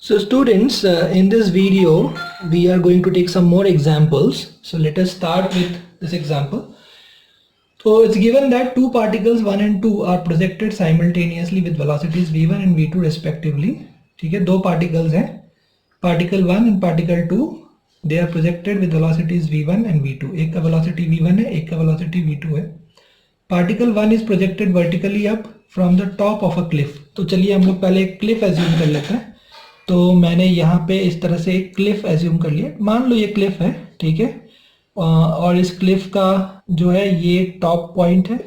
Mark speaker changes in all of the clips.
Speaker 1: So students, in this video, we are going to take some more examples. So let us start with this example. So it's given that two particles 1 and 2 are projected simultaneously with velocities v1 and v2 respectively. ठीक है, दो particles हैं, particle 1 and particle 2. They are projected with velocities v1 and v2. एक का velocity v1 है, एक का velocity v2 है. Particle 1 is projected vertically up from the top of a cliff. तो चलिए हम लोग पहले एक cliff assume कर लेते हैं. तो मैंने यहाँ पे इस तरह से एक क्लिफ एज्यूम कर लिया. मान लो ये क्लिफ है, ठीक है, और इस क्लिफ का जो है ये टॉप पॉइंट है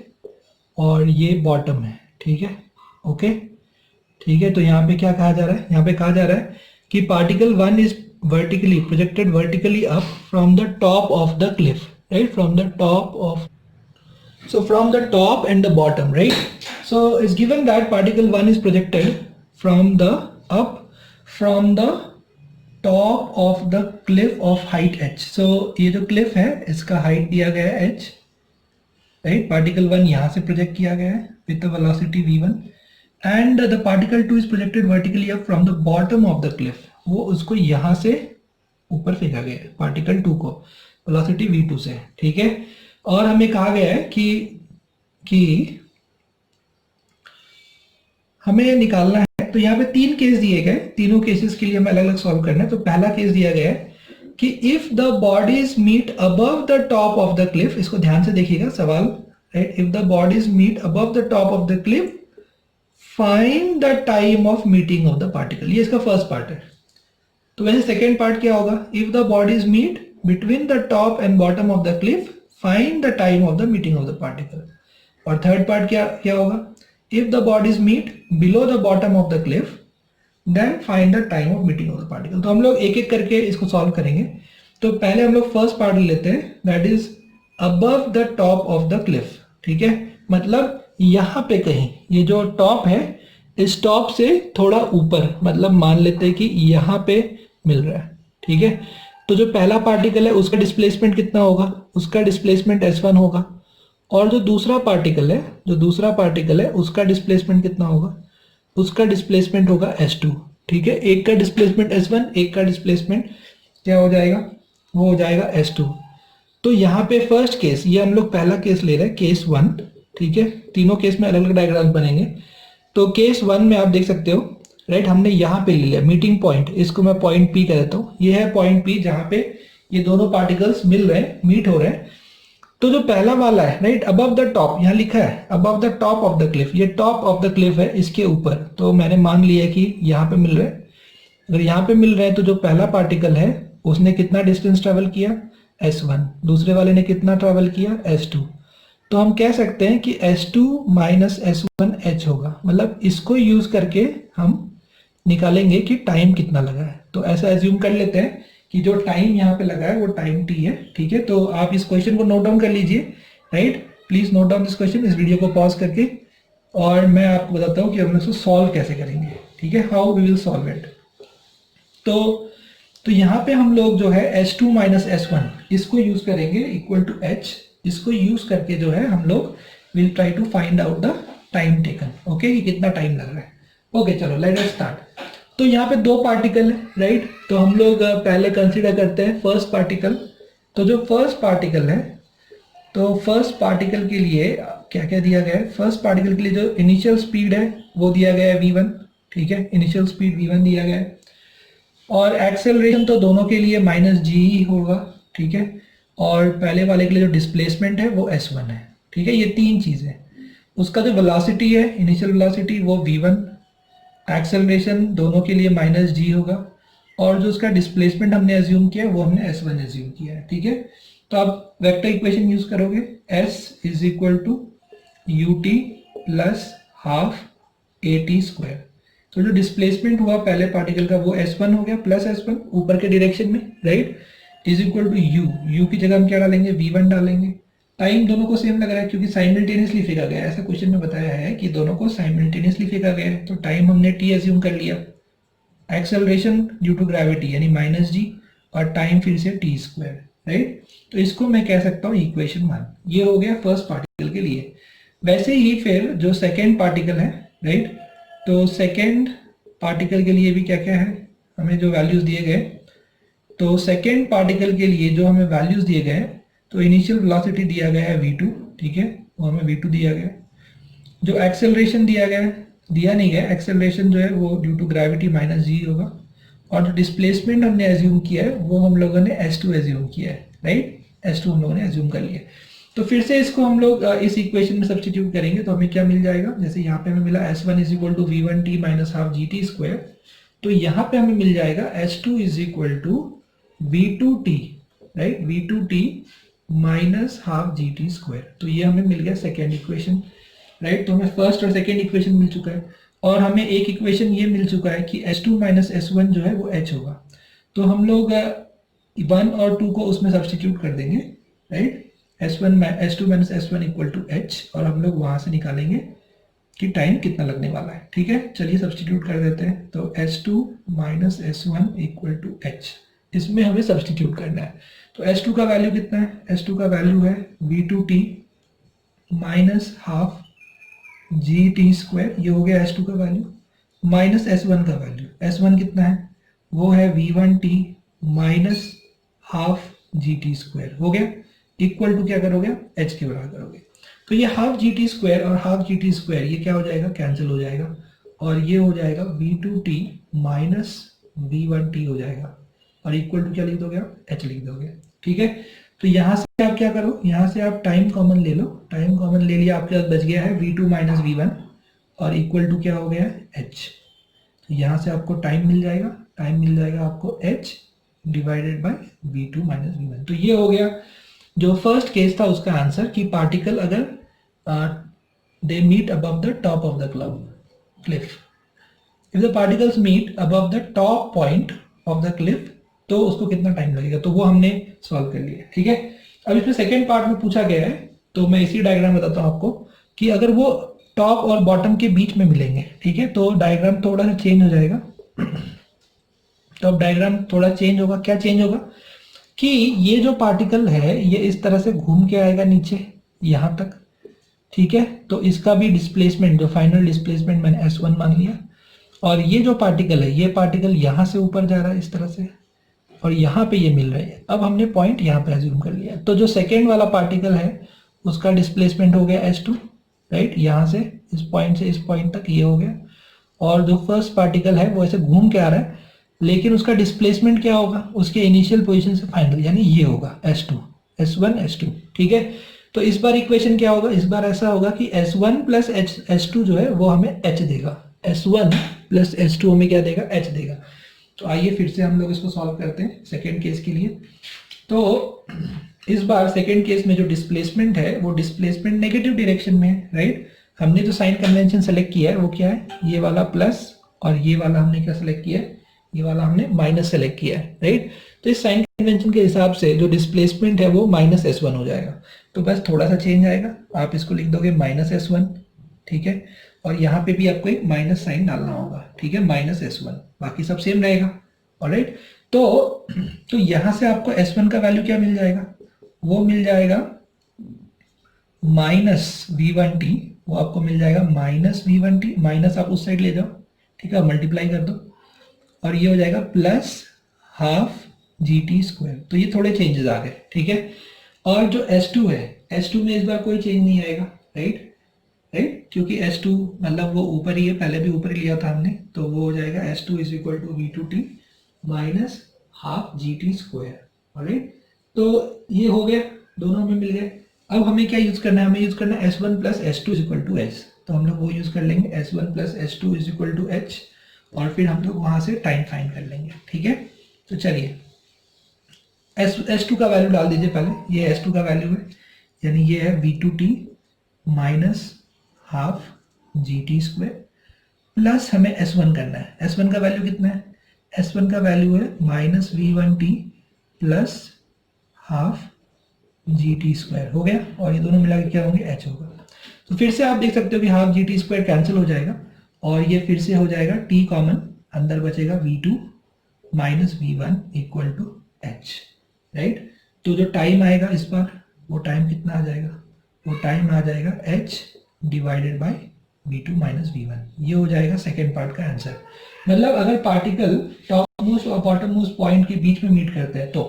Speaker 1: और ये बॉटम है. ठीक है, ओके, ठीक है. तो यहाँ पे क्या कहा जा रहा है, यहाँ पे कहा जा रहा है कि particle 1 is vertically projected vertically up from the top of the Cliff, right, from the top of, so from the top and the bottom, right? So it's given that particle 1 is projected from the up from the top of the cliff of height h. So ये जो cliff है इसका height दिया गया है h, right? Particle 1 यहाँ से project किया गया है with the velocity v1 and the particle 2 is projected vertically up from the bottom of the cliff. वो उसको यहाँ से ऊपर फेंका गया है particle 2 को velocity v2 से. ठीक है, और हमें कहा गया है कि हमें निकालना है. तो यहाँ पे तीन केस दिए गए, तीनों केसेस के लिए हमें अलग अलग सॉल्व करना है. तो पहला केस दिया गया है कि if the bodies meet above the top of the cliff. इसको ध्यान से देखिएगा सवाल, right. If the bodies meet above the top of the cliff find the time of meeting of the particle. ये इसका फर्स्ट पार्ट है. तो वैसे सेकेंड पार्ट क्या होगा, if the bodies meet between the top and bottom of the cliff find the time of the meeting of the particle. और third part क्या होगा, if the bodies meet below the bottom of the cliff then find the time of meeting of the particle. तो हम लोग एक एक करके इसको सॉल्व करेंगे. तो पहले हम लोग फर्स्ट पार्ट लेते हैं, that is above the top of the cliff. ठीक है, मतलब यहाँ पे कहीं, ये जो टॉप है इस टॉप से थोड़ा ऊपर, मतलब मान लेते हैं कि यहाँ पे मिल रहा है. ठीक है, तो जो पहला पार्टिकल है उसका डिस्प्लेसमेंट कितना होगा, उसका डिस्प्लेसमेंट s1 होगा. और जो दूसरा पार्टिकल है उसका डिस्प्लेसमेंट कितना होगा, उसका डिस्प्लेसमेंट होगा s2. ठीक है, एक का डिस्प्लेसमेंट s1, एक का डिस्प्लेसमेंट क्या हो जाएगा, वो हो जाएगा s2. तो यहाँ पे फर्स्ट केस, ये हम लोग पहला केस ले रहे हैं, केस 1. ठीक है, तीनों केस में अलग अलग डायग्राम बनेंगे. तो केस 1 में आप देख सकते हो, राइट, हमने यहाँ पे ले लिया मीटिंग पॉइंट. इसको मैं पॉइंट P कह देता हूँ. ये है पॉइंट P जहाँ पे ये दोनों पार्टिकल्स मिल रहे हैं, मीट हो रहे हैं. तो जो पहला वाला है, राइट, अबव द टॉप, यहाँ लिखा है above the top of the Cliff, ये टॉप ऑफ द क्लिफ है, इसके ऊपर. तो मैंने मान लिया कि यहाँ पे मिल रहे हैं. अगर यहाँ पे मिल रहे हैं तो जो पहला पार्टिकल है उसने कितना डिस्टेंस ट्रेवल किया, s1. दूसरे वाले ने कितना ट्रेवल किया, s2. तो हम कह सकते हैं कि s2 माइनस s1 h होगा. मतलब इसको यूज करके हम निकालेंगे कि टाइम कितना लगा है. तो ऐसा एज्यूम कर लेते हैं कि जो टाइम यहाँ पे लगा है वो टाइम t है. ठीक है, तो आप इस क्वेश्चन को नोट डाउन कर लीजिए, right. Please note down this question, इस वीडियो को पॉज करके, और मैं आपको बताता हूँ कि हम इसको सॉल्व कैसे करेंगे. ठीक है, how we will solve it. तो यहाँ पे हम लोग जो है s2 माइनस s1 इसको यूज करेंगे इक्वल टू h. इसको यूज करके जो है हम लोग will try to find out the time taken. Okay, कि कितना टाइम लग रहा है. ओके, चलो लेट अस स्टार्ट. तो यहाँ पे दो पार्टिकल है, राइट. तो हम लोग पहले कंसीडर करते हैं फर्स्ट पार्टिकल. तो जो फर्स्ट पार्टिकल है, तो फर्स्ट पार्टिकल के लिए क्या क्या दिया गया है, फर्स्ट पार्टिकल के लिए जो इनिशियल स्पीड है वो दिया गया है v1. ठीक है, इनिशियल स्पीड v1 दिया गया है. और एक्सेलरेशन तो दोनों के लिए माइनस g ही होगा. ठीक है, और पहले वाले के लिए जो डिस्प्लेसमेंट है वो s1 है. ठीक है, ये तीन चीजें. उसका जो वेलोसिटी है, इनिशियल वेलोसिटी, वो v1, एक्सेलरेशन दोनों के लिए माइनस g होगा, और जो उसका डिस्प्लेसमेंट हमने एज्यूम किया है वो हमने s1 एज्यूम किया है. ठीक है, तो आप वेक्टर इक्वेशन यूज करोगे, s is equal to ut plus half at square. तो जो डिस्प्लेसमेंट हुआ पहले पार्टिकल का वो s1 हो गया प्लस s1 ऊपर के डायरेक्शन में, right, is equal to u की जगह हम क्या डालेंगे, v1 डालेंगे. टाइम दोनों को सेम लग रहा है क्योंकि साइमल्टेनियसली फेंका गया है. ऐसा क्वेश्चन में बताया है कि दोनों को साइमल्टेनियसली फेंका गया है. तो टाइम हमने t एज्यूम कर लिया. एक्सेलरेशन ड्यू टू ग्रेविटी यानी माइनस g, और टाइम फिर से t स्क्वायर, राइट. तो इसको मैं कह सकता हूँ इक्वेशन 1. ये हो गया फर्स्ट पार्टिकल के लिए. वैसे ही फिर जो सेकेंड पार्टिकल है, राइट, तो सेकेंड पार्टिकल के लिए भी क्या क्या है, हमें जो वैल्यूज दिए गए, तो सेकेंड पार्टिकल के लिए जो हमें वैल्यूज दिए गए, तो इनिशियल वेलोसिटी दिया गया है v2, ठीक है, वो हमें v2 दिया गया। जो एक्सेलरेशन दिया गया है, दिया नहीं गया, एक्सेलरेशन जो है वो ड्यू टू ग्रेविटी माइनस जी होगा। और जो डिस्प्लेसमेंट हमने एज्यूम किया है वो हम लोगों ने s2 एज्यूम किया है, राइट, s2 हम लोगों ने एज्यूम कर लिया। तो फिर से इसको हम लोग इस इक्वेशन में सब्स्टिट्यूट करेंगे तो हमें क्या मिल जाएगा, जैसे यहाँ पे हमें मिला s1 is equal to v1t minus half gt square, तो यहाँ पे हमें मिल जाएगा s2 is equal to v2t, right, v2t minus half gt square. तो ये हमें मिल गया सेकेंड इक्वेशन, राइट। तो हमें फर्स्ट और सेकेंड इक्वेशन मिल चुका है, और हमें एक इक्वेशन ये मिल चुका है कि s2 माइनस s1 जो है वो h होगा। तो हम लोग 1 और 2 को उसमें सब्स्टिट्यूट कर देंगे, right, s2 minus s1 equal to h, और हम लोग वहां से निकालेंगे कि टाइम कितना लगने वाला है, ठीक है। चलिए सब्स्टिट्यूट कर देते हैं। तो s2 minus s1 equal to h, इसमें हमें सब्स्टिट्यूट करना है। तो s2 का वैल्यू कितना है, s2 का वैल्यू है v2t minus half G T square, ये हो गया s2 का वैल्यू, माइनस s1 का वैल्यू, s1 कितना है, वो है v1t minus half G T square, हो गया, इक्वल टू क्या करोगे, h के बराबर करोगे। तो ये हाफ जी टी स्क्वायर और हाफ जी टी स्क्वायर ये क्या हो जाएगा, कैंसिल हो जाएगा, और ये हो जाएगा v2t माइनस v1t हो जाएगा, और इक्वल टू क्या लिख दोगे आप, h लिख दोगे, ठीक है। तो यहाँ से आप क्या करो, यहाँ से आप टाइम कॉमन ले लो, टाइम कॉमन ले लिया, आपके पास बच गया है v2 माइनस v1, और इक्वल टू क्या हो गया है, h। तो यहाँ से आपको टाइम मिल जाएगा, टाइम मिल जाएगा आपको h divided by v2 minus v1। तो ये हो गया जो फर्स्ट केस था उसका आंसर, कि पार्टिकल अगर they meet above the top of the cliff, if the particles meet above the top point of the cliff, तो उसको कितना टाइम लगेगा, तो वो हमने सॉल्व कर लिया, ठीक है। अब इसमें सेकेंड पार्ट में पूछा गया है, तो मैं इसी डायग्राम बताता हूँ आपको, कि अगर वो टॉप और बॉटम के बीच में मिलेंगे, ठीक है, तो डायग्राम थोड़ा सा चेंज हो जाएगा। तो अब डायग्राम थोड़ा चेंज होगा, क्या चेंज होगा, कि ये जो पार्टिकल है ये इस तरह से घूम के आएगा नीचे यहाँ तक, ठीक है। तो इसका भी डिस्प्लेसमेंट, जो फाइनल डिस्प्लेसमेंट मैंने s1 मान लिया, और ये जो पार्टिकल है, ये पार्टिकल यहाँ से ऊपर जा रहा है इस तरह से, और यहाँ पे ये मिल रही है। अब हमने पॉइंट यहाँ पे एज्यूम कर लिया, तो जो सेकेंड वाला पार्टिकल है उसका डिस्प्लेसमेंट हो गया s2, राइट, यहाँ से इस पॉइंट तक ये हो गया, और जो फर्स्ट पार्टिकल है वो ऐसे घूम के आ रहा है, लेकिन उसका डिस्प्लेसमेंट क्या होगा, उसके इनिशियल पोजीशन से फाइनल, यानी ये होगा s2, s1 s2, ठीक है। तो इस बार इक्वेशन क्या होगा, इस बार ऐसा होगा कि s1 प्लस s2 जो है वो हमें h देगा, s1 प्लस s2 हमें क्या देगा, h देगा। तो आइए फिर से हम लोग इसको सॉल्व करते हैं सेकेंड केस के लिए। तो इस बार सेकेंड केस में जो डिस्प्लेसमेंट है वो डिस्प्लेसमेंट नेगेटिव डायरेक्शन में है, राइट। हमने जो साइन कन्वेंशन सेलेक्ट किया है वो क्या है, ये वाला प्लस, और ये वाला हमने क्या सेलेक्ट किया है, ये वाला हमने माइनस सेलेक्ट किया है, राइट। तो इस साइन कन्वेंशन के हिसाब से जो डिस्प्लेसमेंट है वो माइनस s1 हो जाएगा। तो बस थोड़ा सा चेंज आएगा, आप इसको लिख दोगे माइनस s1, ठीक है, और यहाँ पे भी आपको एक माइनस साइन डालना होगा, ठीक है, माइनस s1, बाकी सब सेम रहेगा, ऑलराइट। तो यहाँ से आपको s1 का वैल्यू क्या मिल जाएगा, वो मिल जाएगा माइनस v1t, वो आपको मिल जाएगा माइनस v1t, माइनस आप उस साइड ले जाओ, ठीक है, मल्टीप्लाई कर दो, और ये हो जाएगा plus half G T square. तो ये थोड़े चेंजेस आ गए, ठीक है। और जो s2 है, s2 में इस बार कोई चेंज नहीं आएगा, राइट, क्योंकि s2 मतलब वो ऊपर ही है, पहले भी ऊपर ही लिया था हमने, तो वो हो जाएगा s2 is equal to v2t minus half G T square, alright. तो ये हो गया, दोनों हमें मिल गए। अब हमें क्या यूज करना है, हमें यूज करना है s1 plus s2 is equal to h, तो हम लोग वो यूज कर लेंगे s1 plus s2 is equal to h, और फिर हम लोग वहां से टाइम फाइंड कर लेंगे, ठीक है। तो चलिए s2 का वैल्यू डाल दीजिए पहले, ये s2 का वैल्यू है, यानी ये है v2t minus half G T square, plus हमें s1 करना है, s1 का वैल्यू कितना है, s1 का वैल्यू है minus v1t plus half G T square, हो गया, और ये दोनों मिला के क्या होंगे, h होगा। तो फिर से आप देख सकते हो कि half G T square cancel हो जाएगा, और ये फिर से हो जाएगा t कॉमन, अंदर बचेगा v2 minus v1 equal to h, right. तो जो टाइम आएगा इस बार, वो टाइम कितना आ जाएगा, वो टाइम आ जाएगा h divided by v2 minus v1, ये हो जाएगा सेकेंड पार्ट का आंसर। मतलब अगर पार्टिकल टॉप मोस्ट और बॉटम मोस्ट पॉइंट के बीच में मीट करते हैं तो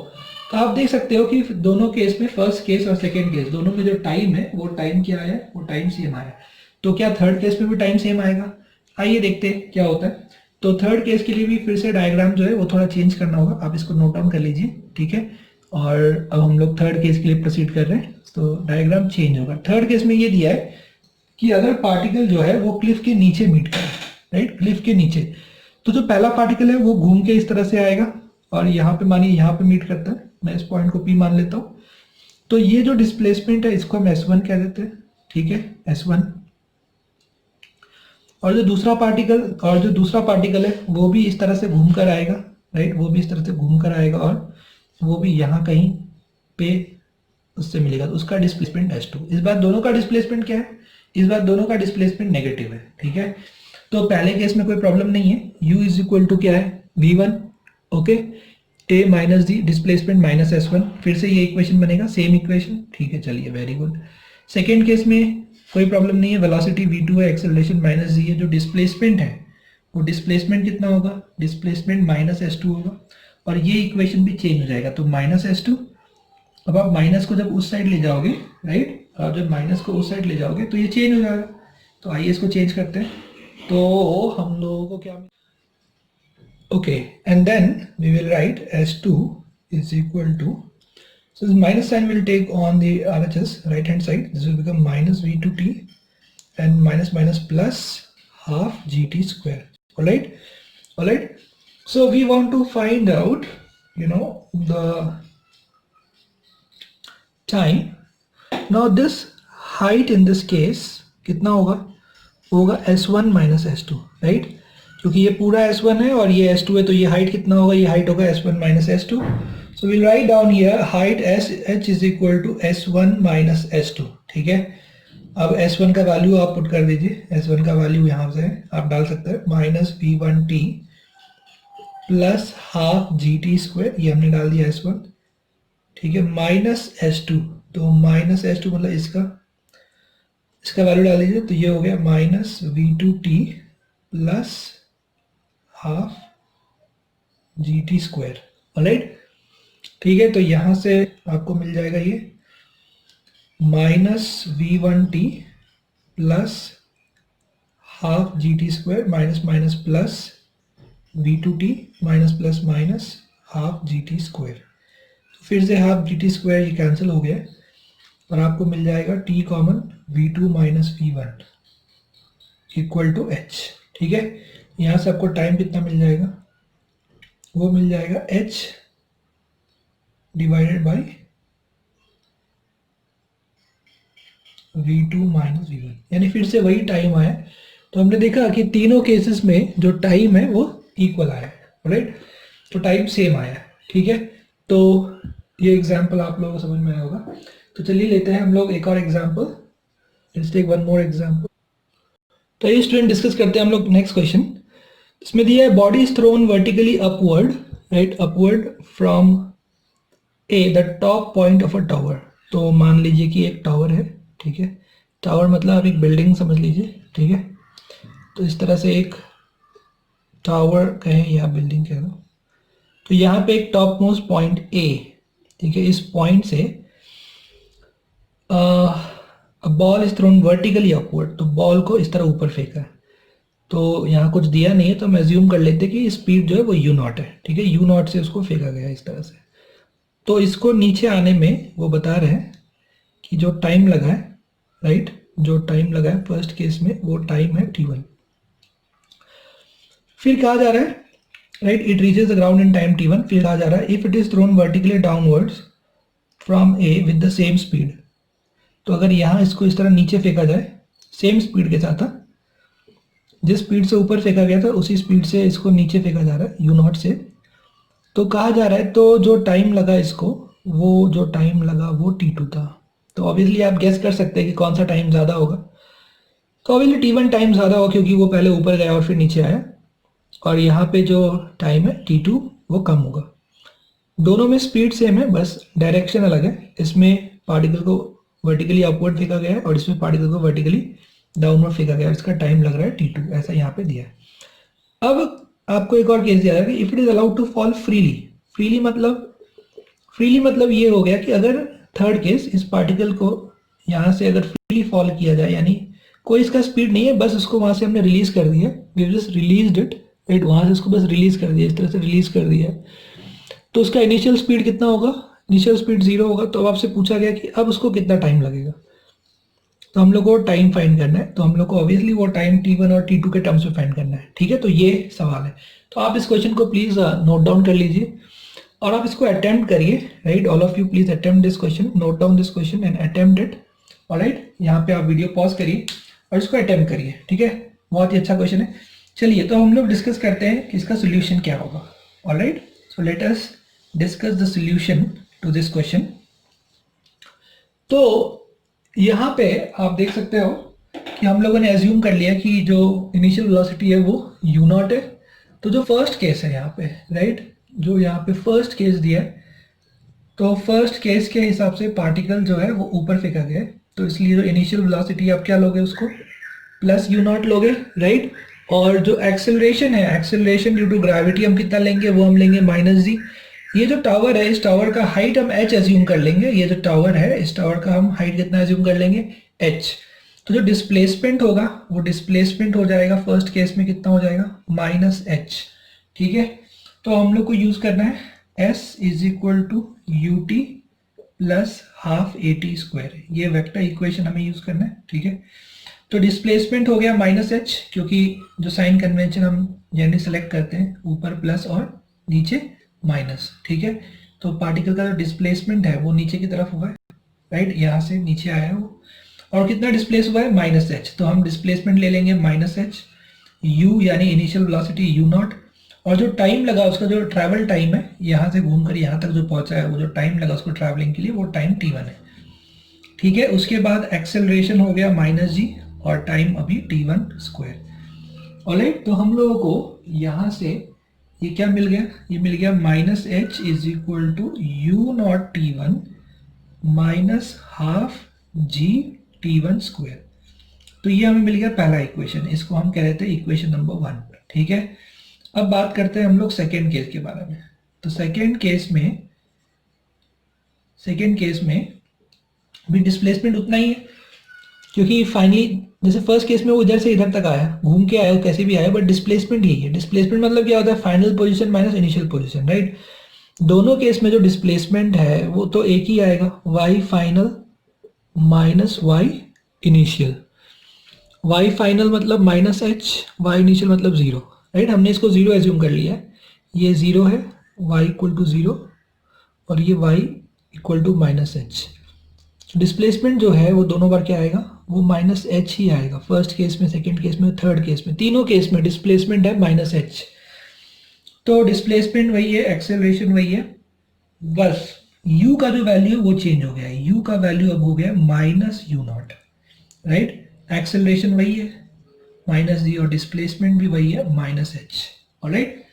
Speaker 1: आप देख सकते हो कि दोनों केस में, फर्स्ट केस और सेकेंड केस, दोनों में जो टाइम है वो टाइम क्या है, वो टाइम सेम आया। तो क्या थर्ड केस में भी टाइम सेम आएगा? आइए देखते हैं क्या होता है। तो थर्ड केस के लिए भी फिर से डायग्राम जो है वो थोड़ा चेंज करना होगा, आप इसको नोट डाउन कर लीजिए, ठीक है। और अब हम लोग थर्ड केस के लिए प्रोसीड कर रहे हैं, तो डायग्राम चेंज होगा। थर्ड केस में ये दिया है कि अगर पार्टिकल जो है वो क्लिफ के नीचे मीट करे, राइट, क्लिफ के नीचे, तो जो पहला पार्टिकल है वो घूम के इस तरह से आएगा और यहाँ पे मानिए यहाँ पे मीट करता है, मैं इस पॉइंट को P मान लेता हूँ। तो ये जो डिस्प्लेसमेंट है इसको हम S1 कह देते हैं, ठीक है, S1। और जो दूसरा पार्टिकल है वो भी इस तरह से घूम कर आएगा, राइट, वो भी इस तरह से घूम कर आएगा और वो भी यहाँ कहीं पे उससे मिलेगा, तो उसका डिस्प्लेसमेंट S2। इस बार दोनों का डिस्प्लेसमेंट क्या है? इस बार दोनों का डिस्प्लेसमेंट नेगेटिव है, ठीक है। तो पहले केस में कोई प्रॉब्लम नहीं है, u इज इक्वल टू क्या है, v1, okay, a minus D, displacement minus S1, फिर से ये इक्वेशन बनेगा, सेम इक्वेशन, ठीक है, चलिए वेरी गुड। सेकेंड केस में कोई प्रॉब्लम नहीं है, वेलोसिटी v2 है, एक्सेलरेशन माइनस g है, जो डिस्प्लेसमेंट है वो डिस्प्लेसमेंट कितना होगा, डिस्प्लेसमेंट माइनस S2 होगा, और ये इक्वेशन भी चेंज हो जाएगा, तो माइनस S2। अब आप माइनस को जब उस साइड ले जाओगे, राइट, आप जब माइनस को उस साइड ले जाओगे तो ये चेंज हो जाएगा। तो आइए इसको चेंज करते हैं, तो हम लोगों को क्या, okay, and then we will write S2 is equal to, so this minus sign will take on the RHS right hand side, this will become minus v2t and minus minus plus half gt square, all right. So we want to find out, the time. Now this height in this case कितना होगा S1 minus S2, right, क्योंकि ये पूरा S1 है और ये S2 है, तो ये हाइट कितना होगा, ये हाइट होगा S1 minus S2. So we'll write down here height h is equal to S1 minus S2, ठीक है। अब S1 का वैल्यू आप पुट कर दीजिए, S1 का वैल्यू यहाँ से आप डाल सकते हैं minus v1t plus half gt square, ये हमने डाल दिया S1, ठीक है, माइनस S2, तो माइनस S2 मतलब इसका वैल्यू डाल दीजिए, तो ये हो गया minus v2t plus half gt square, alright, ठीक है। तो यहां से आपको मिल जाएगा ये minus v1t plus half gt square minus minus plus v2t minus plus minus half gt square, तो फिर से हाफ gt स्क्वायर ये कैंसिल हो गया और आपको मिल जाएगा t common v2 minus v1 equal to h, ठीक है। यहाँ से आपको टाइम कितना मिल जाएगा, वो मिल जाएगा h divided by v2 minus v1, यानी फिर से वही टाइम आया। तो हमने देखा कि तीनों केसेस में जो टाइम है वो इक्वल आया, राइट, तो टाइम सेम आया, ठीक है। तो ये एग्जांपल आप लोगों को समझ में आया होगा। तो चलिए लेते हैं हम लोग एक और example, let's take one more example. तो ये स्टूडेंट डिस्कस करते हैं हम लोग नेक्स्ट क्वेश्चन। इसमें दिया है body is thrown vertically upward, right, upward from A the top point of a tower. तो मान लीजिए कि एक टावर है, ठीक है, टावर मतलब आप एक बिल्डिंग समझ लीजिए, ठीक है। तो इस तरह से एक टावर कहें या बिल्डिंग कह लो, तो यहाँ पे एक टॉप मोस्ट पॉइंट ए, ठीक है, इस पॉइंट से ball is thrown vertically upward, तो बॉल को इस तरह ऊपर फेंका है। तो यहाँ कुछ दिया नहीं है, तो हम एज्यूम कर लेते हैं कि स्पीड जो है वो u नॉट है, ठीक है, u नॉट से उसको फेंका गया इस तरह से। तो इसको नीचे आने में वो बता रहे हैं कि जो टाइम लगा है, राइट, जो टाइम लगा है फर्स्ट केस में वो टाइम है t1। फिर कहा जा रहा है, right, it reaches the ground in time t1। फिर कहा जा रहा है if it is thrown vertically downwards from a with the same speed. तो अगर यहाँ इसको इस तरह नीचे फेंका जाए सेम स्पीड के साथ, जिस स्पीड से ऊपर फेंका गया था उसी स्पीड से इसको नीचे फेंका जा रहा है u नॉट से। तो कहा जा रहा है तो जो टाइम लगा इसको, वो जो टाइम लगा वो t2 था। तो ऑब्वियसली आप गेस कर सकते हैं कि कौन सा टाइम ज़्यादा होगा। तो ऑब्वियसली t1 टाइम ज़्यादा होगा क्योंकि वो पहले ऊपर गया और फिर नीचे आया, और यहाँ पे जो टाइम है t2 वो कम होगा। दोनों में स्पीड सेम है, बस डायरेक्शन अलग है। इसमें पार्टिकल को वर्टिकली अपवर्ड फेंका गया है और इसमें पार्टिकल को वर्टिकली डाउनवर्ड फेंका गया, इसका टाइम लग रहा है t2, ऐसा यहाँ पे दिया है। अब आपको एक और केस दिया है कि if it is allowed to fall freely, freely मतलब ये हो गया कि अगर थर्ड केस, इस पार्टिकल को यहाँ से अगर फ्रीली फॉल किया जाए, यानी कोई इसका स्पीड नहीं है, बस इसको वहां से हमने रिलीज कर दिया, we just released it, right, वहां से इसको बस रिलीज कर दिया, इस तरह से रिलीज कर दिया, तो उसका इनिशियल स्पीड कितना होगा, इनिशियल स्पीड 0 होगा। तो अब आपसे पूछा गया कि अब उसको कितना टाइम लगेगा, तो हम लोग को टाइम फाइंड करना है, तो हम लोग को ऑब्वियसली वो टाइम t1 और t2 के टर्म्स में फाइंड करना है, ठीक है। तो ये सवाल है, तो आप इस क्वेश्चन को प्लीज नोट डाउन कर लीजिए और आप इसको अटेम्प्ट करिए, right, all of you please attempt this question, note down this question and attempt it, alright. यहाँ पे आप वीडियो पॉज करिए और इसको अटेम्प्ट करिए, ठीक है, बहुत ही अच्छा क्वेश्चन है। चलिए, तो हम लोग डिस्कस करते हैं कि इसका सोल्यूशन क्या होगा, alright. So let us discuss the solution to this question. तो यहाँ पे आप देख सकते हो कि हम लोगों ने एज्यूम कर लिया कि जो इनिशियल वेलोसिटी है वो u0 है। तो जो फर्स्ट केस है यहाँ पे, राइट, जो यहाँ पे फर्स्ट केस दिया है, तो फर्स्ट केस के हिसाब से पार्टिकल जो है वो ऊपर फेंका गया है, तो इसलिए जो इनिशियल वेलोसिटी आप क्या लोगे, उसको प्लस u0 लोगे, राइट। और जो एक्सेलरेशन है, एक्सेलरेशन ड्यू टू ग्रेविटी हम कितना लेंगे, वो हम लेंगे -g। ये जो टावर है, इस टावर का हाइट हम h एज्यूम कर लेंगे, ये जो टावर है इस टावर का हम हाइट कितना एज्यूम कर लेंगे, h। तो जो डिस्प्लेसमेंट होगा वो डिस्प्लेसमेंट हो जाएगा फर्स्ट केस में कितना हो जाएगा, -h, ठीक है। तो हम लोग को यूज करना है s is equal to ut plus half at², ये वेक्टर इक्वेशन हमें यूज करना है, ठीक है। तो डिस्प्लेसमेंट हो गया -h, क्योंकि जो साइन कन्वेंशन हम जनरली सेलेक्ट करते हैं, ऊपर प्लस और नीचे माइनस, ठीक है। तो पार्टिकल का जो डिस्प्लेसमेंट है वो नीचे की तरफ हुआ है, राइट, यहाँ से नीचे आया है वो, और कितना डिस्प्लेस हुआ है, -h। तो हम डिस्प्लेसमेंट ले लेंगे -h, u यानी इनिशियल वेलोसिटी u0, और जो टाइम लगा उसका, जो ट्रैवल टाइम है यहाँ से घूमकर यहाँ तक जो पहुंचा है, वो जो टाइम लगा उसको ट्रैवलिंग के लिए, वो टाइम t1 है, ठीक है। उसके बाद एक्सेलरेशन हो गया -g और टाइम अभी t1², ऑलराइट। तो हम लोगों को यहाँ से ये क्या मिल गया, ये मिल गया -h is equal to u0 t1 minus half g t1²। तो ये हमें मिल गया पहला इक्वेशन, इसको हम कह रहे थे इक्वेशन नंबर 1, ठीक है। अब बात करते हैं हम लोग सेकेंड केस के बारे में। तो सेकेंड केस में भी डिस्प्लेसमेंट उतना ही है, क्योंकि फाइनली जैसे फर्स्ट केस में वो इधर से इधर तक आया, घूम के आया, कैसे भी आया, बट डिस्प्लेसमेंट यही है। डिस्प्लेसमेंट मतलब क्या होता है, final position minus initial position, right. दोनों केस में जो डिस्प्लेसमेंट है वो तो एक ही आएगा, y final minus y initial. y final मतलब -h, y इनिशियल मतलब 0, राइट। हमने इसको 0 एज्यूम कर लिया है, ये 0 है, y इक्वल टू 0, और ये y equal to -h। Displacement जो है वो दोनों बार क्या आएगा, वो -h ही आएगा, फर्स्ट केस में, सेकंड केस में, थर्ड केस में, तीनों केस में डिस्प्लेसमेंट है -h। तो डिस्प्लेसमेंट वही है, एक्सेलरेशन वही है, बस u का जो वैल्यू है वो चेंज हो गया है, u का वैल्यू अब हो गया -u0, राइट। एक्सेलरेशन वही है -g और डिस्प्लेसमेंट भी वही है -h, ऑलराइट,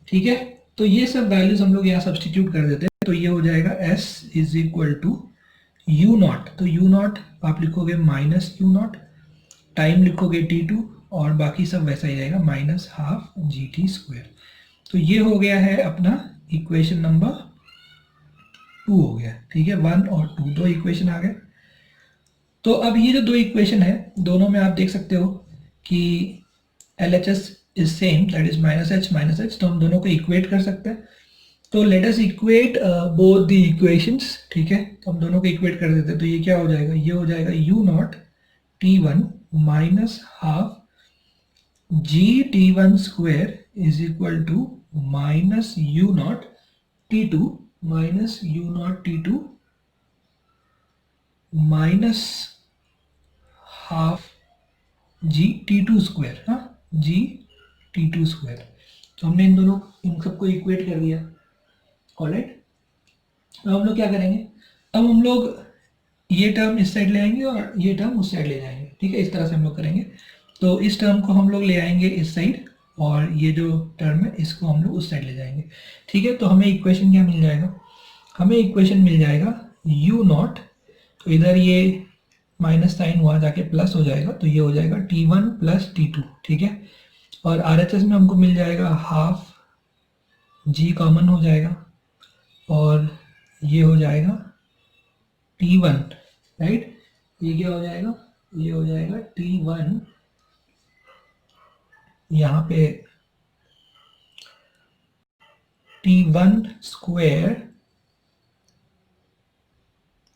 Speaker 1: ठीक है। तो ये सब वैल्यूज हम लोग यहाँ सब्सटीट्यूट कर देते हैं, तो ये हो जाएगा s is equal to u0, तो u0 आप लिखोगे -u0, टाइम लिखोगे t2, और बाकी सब वैसा ही रहेगा -हाफ gt²। तो ये हो गया है अपना इक्वेशन नंबर 2 हो गया, ठीक है। 1 और 2 दो इक्वेशन आ गए। तो अब ये जो दो इक्वेशन है, दोनों में आप देख सकते हो कि LHS is same, that is -h, तो हम दोनों को इक्वेट कर सकते हैं। तो let us equate both the equations, ठीक है। तो हम दोनों को इक्वेट कर देते हैं, तो ये क्या हो जाएगा, ये हो जाएगा u0 t1 minus half gt1² is equal to -u0 t2 minus u0 t2 minus half gt2², हाँ, gt2²। तो हमने इन सबको इक्वेट कर दिया, ऑलराइट। अब हम लोग क्या करेंगे, अब हम लोग ये टर्म इस साइड ले आएंगे और ये टर्म उस साइड ले जाएंगे, ठीक है, इस तरह से हम लोग करेंगे। तो इस टर्म को हम लोग ले आएंगे इस साइड, और ये जो टर्म है इसको हम लोग उस साइड ले जाएंगे, ठीक है। तो हमें इक्वेशन क्या मिल जाएगा, हमें इक्वेशन मिल जाएगा u0, तो इधर ये माइनस साइन वहाँ जाके प्लस हो जाएगा, तो ये हो जाएगा T1 प्लस T2, ठीक है। और RHS में हमको मिल जाएगा हाफ G कॉमन हो जाएगा और ये हो जाएगा T1, राइट। ये क्या हो जाएगा, ये हो जाएगा T1, यहाँ पे T1 स्क्वायर,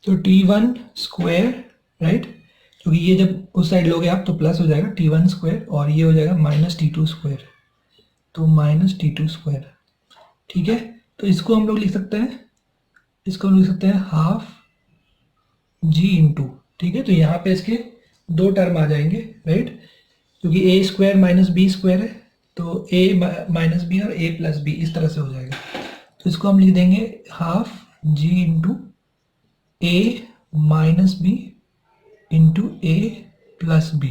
Speaker 1: तो T1 स्क्वायर, राइट, क्योंकि ये जब उस साइड लोगे आप तो प्लस हो जाएगा T1 स्क्वायर और ये हो जाएगा माइनस T2 स्क्वायर, तो माइनस T2 स्क्वायर, ठीक है। तो इसको हम लोग लिख सकते हैं, इसको हम लिख सकते हैं हाफ G इंटू, ठीक है। तो यहाँ पे इसके दो टर्म आ जाएंगे, राइट, क्योंकि a square minus b square है, तो a माइनस बी और a प्लस बी इस तरह से हो जाएगा। तो इसको हम लिख देंगे half G into a minus b into a plus b.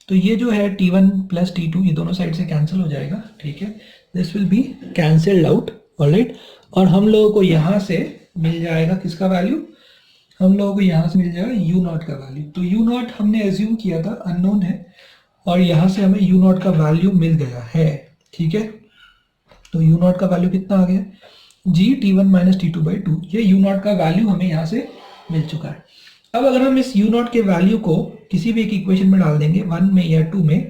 Speaker 1: तो ये जो है T1 प्लस T2 ये दोनों साइड से कैंसिल हो जाएगा, ठीक है। This will be cancelled out, alright. और हम लोगों को यहाँ से मिल जाएगा किसका वैल्यू, हम लोगों को यहाँ से मिल जाएगा U नॉट का वैल्यू। तो U नॉट हमने एज्यूम किया था अननोन है और यहाँ से हमें U नॉट का वैल्यू मिल गया है, ठीक है। तो U नॉट का वैल्यू कितना आ गया, G T1 minus T2 by 2, ये U नॉट का वैल्यू हमें यहाँ से मिल चुका है। अब अगर हम इस U नॉट के वैल्यू को किसी भी एक इक्वेशन में डाल देंगे 1 में या 2 में,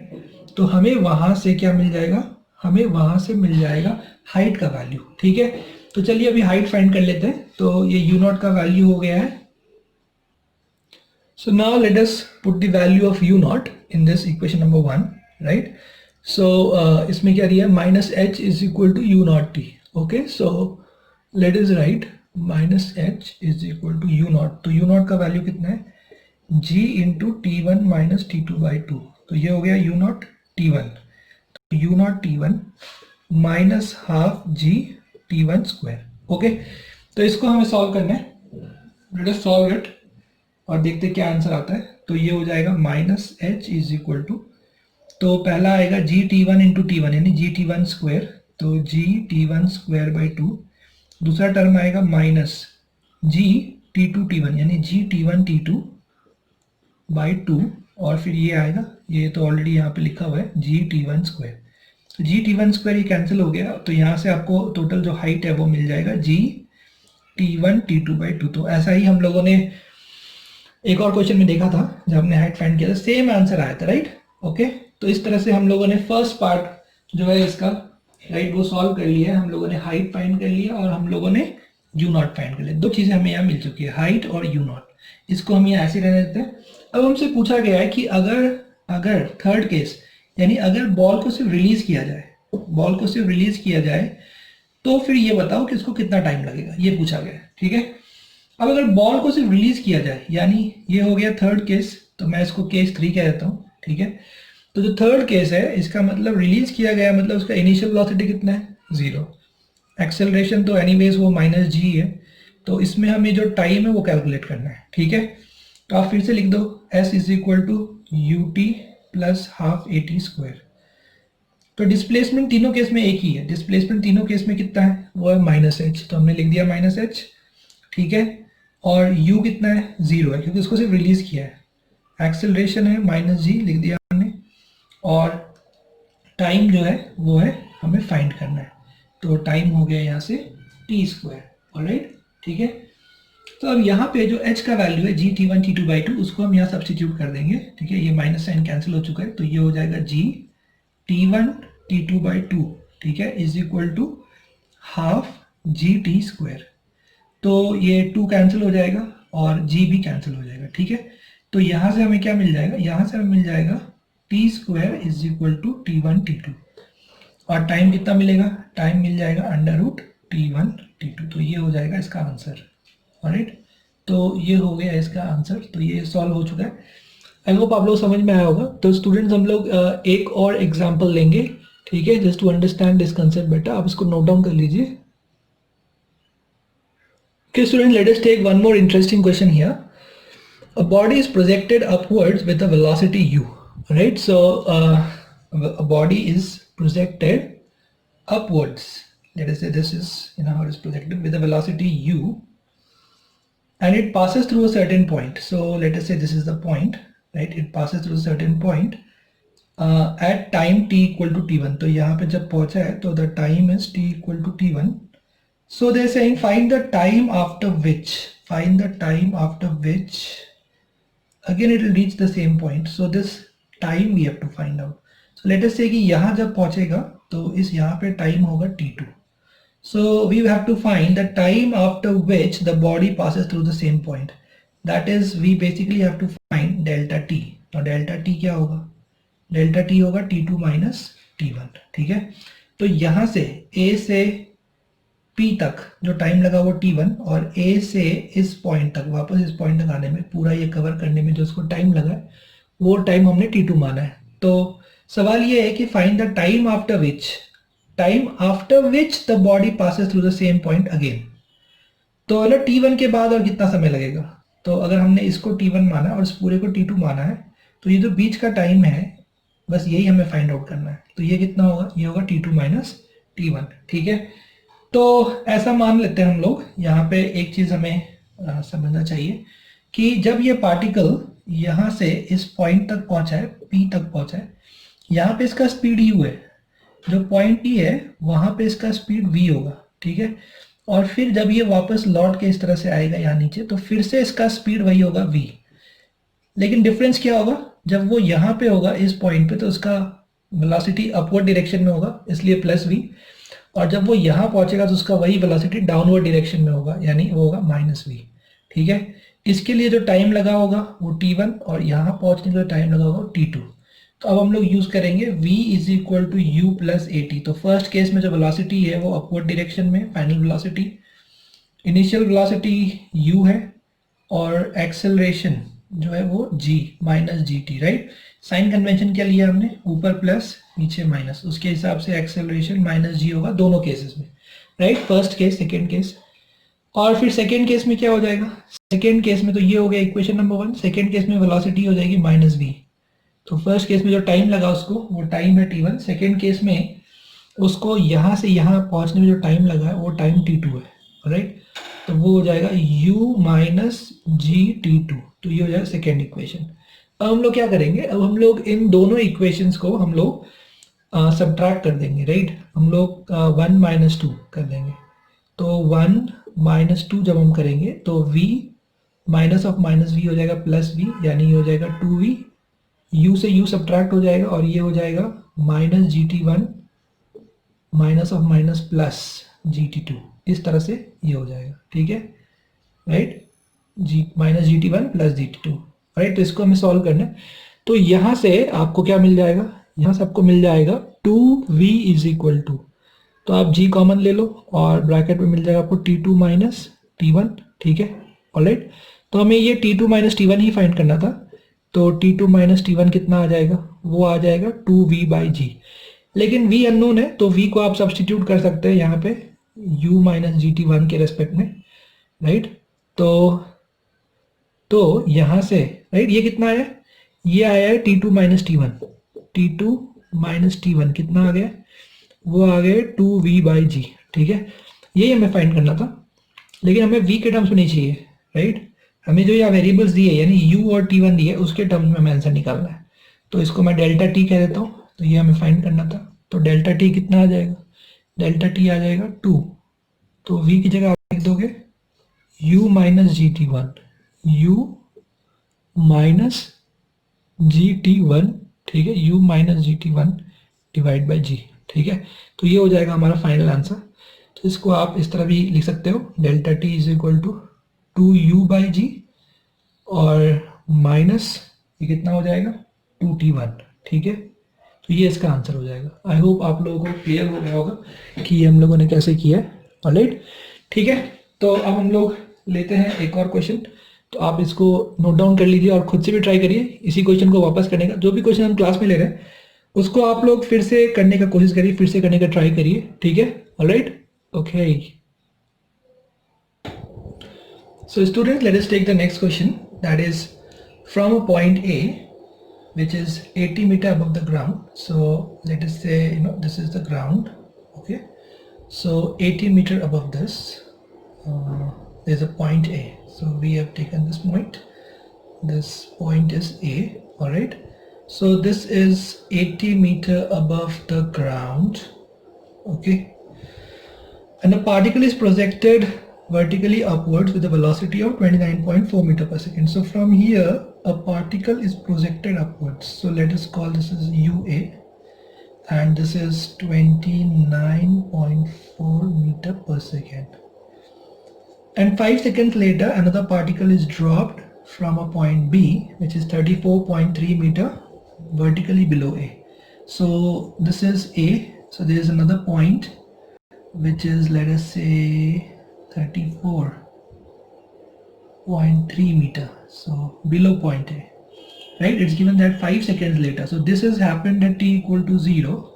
Speaker 1: तो हमें वहाँ से क्या मिल जाएगा, हमें वहाँ से मिल जाएगा हाइट का वैल्यू, ठीक है। तो चलिए अभी हाइट फाइंड कर लेते हैं। तो ये U नॉट का वैल्यू हो गया है। So now let us put the value of U naught in this equation number 1, right? So इसमें क्या दिया है, minus h is equal to u not t, okay. So let is write minus h is equal to u not. तो u not का value कितना है, जी into T1 minus T2 by 2, तो ये हो गया यू नॉट T1। तो u not T1 minus half g T1 square, okay. तो इसको हमें सॉल्व करना है, लेट अस सॉल्व इट और देखते क्या आंसर आता है। तो ये हो जाएगा minus h is equal to, तो पहला आएगा जी T1 इंटू T1 यानी जी T1 स्क्वायर, तो जी T1 स्क्वायर बाई 2। दूसरा टर्म आएगा माइनस जी T2 T1 यानी जी T1 T2 बाई 2, और फिर ये आएगा, ये तो ऑलरेडी यहाँ पे लिखा हुआ है जी T1 स्क्वायर। तो जी T1 स्क्वायर ये कैंसिल हो गया, तो यहाँ से आपको टोटल जो हाइट है वो मिल जाएगा जी T1 T2 बाई 2। तो ऐसा ही हम लोगों ने एक और क्वेश्चन में देखा था जब हमने हाइट फाइंड किया था, सेम आंसर आया था, राइट, ओके। तो इस तरह से हम लोगों ने फर्स्ट पार्ट जो है इसका, राइट, वो सॉल्व कर लिया है। हम लोगों ने हाइट फाइंड कर लिया और हम लोगों ने यू नॉट फाइंड कर लिया। दो चीज़ें हमें यहाँ मिल चुकी है, हाइट और यू नॉट। इसको हम यहाँ ऐसे रहने देते हैं। अब हमसे पूछा गया है कि अगर थर्ड केस यानी अगर बॉल को सिर्फ रिलीज किया जाए, बॉल को सिर्फ रिलीज किया जाए, तो फिर ये बताओ कि इसको कितना टाइम लगेगा, ये पूछा गया है, ठीक है। अब अगर बॉल को सिर्फ रिलीज किया जाए, यानी ये हो गया थर्ड केस, तो मैं इसको केस 3 कह देता हूँ, ठीक है। तो जो थर्ड केस है इसका मतलब रिलीज किया गया, मतलब उसका इनिशियल वेलोसिटी कितना है, 0। एक्सेलरेशन तो एनीवेज वो माइनस जी है, तो इसमें हमें जो टाइम है वो कैलकुलेट करना है, ठीक है। तो आप फिर से लिख दो s is equal to you t plus half a t square. तो डिस्प्लेसमेंट तीनों केस में एक ही है, डिस्प्लेसमेंट तीनों केस में कितना है, वो है माइनस एच, तो हमने लिख दिया माइनस एच, ठीक है। और u कितना है, 0 है, क्योंकि उसको सिर्फ रिलीज किया है। एक्सेलरेशन है माइनस जी, लिख दिया हमने। और टाइम जो है वो है हमें फाइंड करना है, तो टाइम हो गया यहाँ से टी स्क्वायर, ऑलराइट, ठीक है। तो अब यहाँ पे जो h का वैल्यू है जी T1 T2 बाई 2, उसको हम यहाँ सब्स्टिट्यूट कर देंगे, ठीक है। ये माइनस साइन कैंसिल हो चुका है, तो ये हो जाएगा जी T1 T2 बाई 2, ठीक है, is equal to half G T square. तो ये 2 कैंसिल हो जाएगा और g भी कैंसिल हो जाएगा, ठीक है। तो यहाँ से हमें क्या मिल जाएगा, यहाँ से हमें मिल जाएगा t square is equal to T1 T2, और टाइम कितना मिलेगा, टाइम मिल जाएगा अंडर रूट T1 T2। तो ये हो जाएगा इसका आंसर, ऑलराइट। तो ये हो गया इसका आंसर, तो ये सॉल्व हो चुका है। आई होप आप लोग समझ में आया होगा। तो स्टूडेंट्स हम लोग एक और एग्जाम्पल लेंगे, ठीक है, just to understand this concept better. आप इसको नोट डाउन कर लीजिए। Okay, students, let us take one more interesting question here. A body is projected upwards with a velocity u, right? So a body is projected upwards. Let us say this is, how it is projected with a velocity u, and it passes through a certain point. So let us say this is the point, right? It passes through a certain point at time t equal to t1. तो यहाँ पे जब पहुंचा है तो the time is t equal to t1. So they're saying find the time after which, again it will reach the same point. So this time we have to find out. So let us say कि यहाँ जब पहुंचेगा तो इस यहाँ पे time होगा t2. So we have to find the time after which the body passes through the same point. That is, we basically have to find delta t. Now delta t क्या होगा? Delta t होगा t2 minus t1. ठीक है, तो यहाँ से a से p तक जो टाइम लगा वो t1 और a से इस पॉइंट तक, वापस इस पॉइंट तक आने में, पूरा ये कवर करने में जो उसको टाइम लगा है वो टाइम हमने t2 माना है. तो सवाल ये है कि find the time after which the body passes through the same point again. तो मतलब t1 के बाद और कितना समय लगेगा. तो अगर हमने इसको t1 माना और इस पूरे को t2 माना है तो ये जो बीच का टाइम है बस यही हमें फाइंड आउट करना है. तो ये कितना होगा? ये होगा t2 माइनस t1. ठीक है, तो ऐसा मान लेते हैं हम लोग. यहाँ पे एक चीज हमें समझना चाहिए कि जब ये पार्टिकल यहाँ से इस पॉइंट तक पहुंचा है, p तक पहुंचा है, यहाँ पे इसका स्पीड u है, जो पॉइंट e है वहां पे इसका स्पीड v होगा. ठीक है, और फिर जब ये वापस लौट के इस तरह से आएगा यहाँ नीचे तो फिर से इसका स्पीड वही होगा v. लेकिन डिफरेंस क्या होगा? जब वो यहाँ पे होगा इस पॉइंट पे तो उसका वेलोसिटी अपवर्ड डायरेक्शन में होगा, इसलिए प्लस v, और जब वो यहाँ पहुंचेगा तो उसका वही वेलोसिटी डाउनवर्ड डायरेक्शन में होगा, यानी वो होगा माइनस v. ठीक है, इसके लिए जो टाइम लगा होगा वो t1 और यहाँ पहुंचने के लिए टाइम लगा होगा t2. तो अब हम लोग यूज करेंगे v is equal to u plus a t. तो फर्स्ट केस में जो वेलोसिटी है वो अपवर्ड डायरेक्शन में, final velocity, initial velocity u है और एक्सेलरेशन जो है वो g माइनस जी टी. राइट, साइन कन्वेंशन क्या लिया हमने? ऊपर प्लस नीचे माइनस, उसके हिसाब से एक्सेलरेशन माइनस g होगा दोनों केसेस में. Right, first case, second case. और फिर सेकेंड केस में क्या हो जाएगा? सेकेंड केस में तो ये हो गया इक्वेशन नंबर 1. सेकेंड केस में वेलोसिटी हो जाएगी माइनस v. तो फर्स्ट केस में जो टाइम लगा उसको, वो टाइम है t1. सेकेंड केस में उसको यहाँ से यहाँ पहुँचने में जो टाइम लगा है वो टाइम t2 है. राइट, तो वो हो जाएगा u माइनस जी t2. तो ये हो जाएगा सेकेंड इक्वेशन. अब हम लोग क्या करेंगे? अब हम लोग इन दोनों इक्वेशंस को हम लोग सब्ट्रैक्ट कर देंगे. राइट, हम लोग 1 माइनस 2 कर देंगे. तो 1 माइनस 2 जब हम करेंगे तो v minus of minus v हो जाएगा प्लस v, यानी ये हो जाएगा 2v. u से u सब्ट्रैक्ट हो जाएगा और ये हो जाएगा minus ji T 1 minus of minus plus G T 2. इस तरह से ये हो जाएगा. ठीक है, राइट, जी माइनस जी T 1 plus G T 2. Right, तो इसको हमें सॉल्व करना है. तो यहाँ से आपको क्या मिल जाएगा? यहाँ से आपको मिल जाएगा 2v इज इक्वल टू, तो आप g कॉमन ले लो और ब्रैकेट में मिल जाएगा आपको t2 माइनस t1. ठीक है, ऑलराइट. तो हमें ये t2 माइनस t1 ही फाइंड करना था. तो t2 माइनस t1 कितना आ जाएगा? वो आ जाएगा 2v बाई जी. लेकिन v अननोन है तो v को आप सब्सटीट्यूट कर सकते हैं यहाँ पे u माइनस जी टी 1 के रेस्पेक्ट में. राइट, तो यहाँ से राइट ये कितना है? ये आया है t2 minus t1. t2 minus t1 कितना आ गया? वो आ गए 2v बाई जी. ठीक है, यही हमें फाइंड करना था, लेकिन हमें v के टर्म्स में नहीं चाहिए. राइट, हमें जो यहाँ वेरिएबल्स दिए यानी u और t1 दिए उसके टर्म्स में हमें आंसर निकालना है. तो इसको मैं डेल्टा t कह देता हूँ. तो ये हमें फाइंड करना था. तो डेल्टा t कितना आ जाएगा? डेल्टा t आ जाएगा 2. तो v की जगह आप लिख दोगे u माइनस जी टी 1, u माइनस जी टी 1. ठीक है, u minus ji T 1 divide by G. ठीक है, तो ये हो जाएगा हमारा फाइनल आंसर. तो इसको आप इस तरह भी लिख सकते हो, delta t is equal to 2u by G और माइनस ये कितना हो जाएगा? 2t1. ठीक है, तो ये इसका आंसर हो जाएगा. आई होप आप लोगों को क्लियर हो गया होगा कि हम लोगों ने कैसे किया है. ऑलराइट, ठीक है. तो अब हम लोग लेते हैं एक और क्वेश्चन. तो आप इसको नोट डाउन कर लीजिए और खुद से भी ट्राई करिए इसी क्वेश्चन को वापस करने का. जो भी क्वेश्चन हम क्लास में ले रहे हैं उसको आप लोग फिर से करने का कोशिश करिए, फिर से करने का ट्राई करिए. ठीक है, alright, okay. So students, let us take the next question, that is from a point A which is 80 meter above the ground. So let us say this is the ground. Okay, so 80 meter above this there's a point A, so we have taken this point. This point is A. All right, so this is 80 meter above the ground. Okay, and the particle is projected vertically upwards with a velocity of 29.4 meter per second. So from here a particle is projected upwards, so let us call this as UA, and this is 29.4 meter per second. And 5 seconds later another particle is dropped from a point B, which is 34.3 meter vertically below A. So this is A, so there is another point which is, let us say, 34.3 meter, so below point A, right? It's given that 5 seconds later. So this has happened at t equal to 0,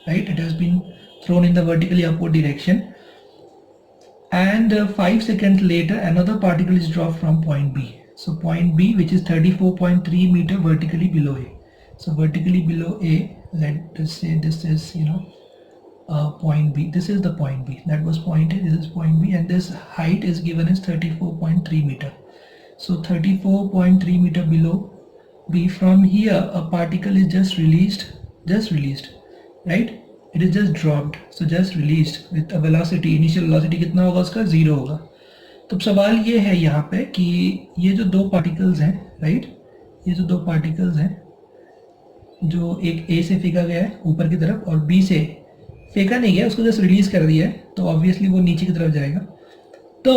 Speaker 1: right? It has been thrown in the vertically upward direction, and 5 seconds later another particle is dropped from point B. So point B, which is 34.3 meter vertically below A. So vertically below A, let us say this is, point B. This is the point B. That was point A, this is point B, and this height is given as 34.3 meter. So 34.3 meter below B. From here a particle is just released, right? It is just dropped, so just released with a velocity, initial velocity कितना होगा उसका, 0 होगा. तो सवाल ये है यहाँ पे कि ये जो दो पार्टिकल्स हैं, राइट, ये जो दो पार्टिकल्स हैं, जो एक A से फेंका गया है ऊपर की तरफ और B से फेंका नहीं गया, उसको जस्ट रिलीज कर दिया है, तो ऑब्वियसली वो नीचे की तरफ जाएगा. तो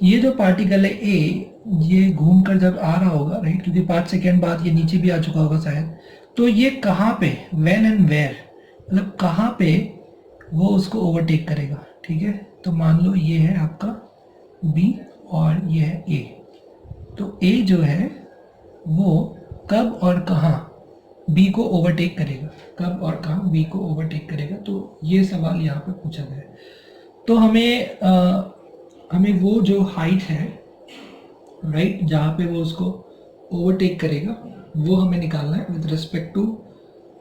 Speaker 1: ये जो पार्टिकल है A, ये घूम कर जब आ रहा होगा, राइट, क्योंकि 5 सेकेंड बाद ये नीचे भी आ चुका होगा शायद, तो ये कहाँ पे, व्हेन एंड वेयर, मतलब कहाँ पे वो उसको ओवरटेक करेगा. ठीक है, तो मान लो ये है आपका B और ये है A. तो A जो है वो कब और कहाँ B को ओवरटेक करेगा, कब और कहाँ B को ओवरटेक करेगा, तो ये सवाल यहाँ पे पूछा गया है. तो हमें वो जो हाइट है, राइट, जहाँ पे वो उसको ओवरटेक करेगा, वो हमें निकालना है विद रिस्पेक्ट टू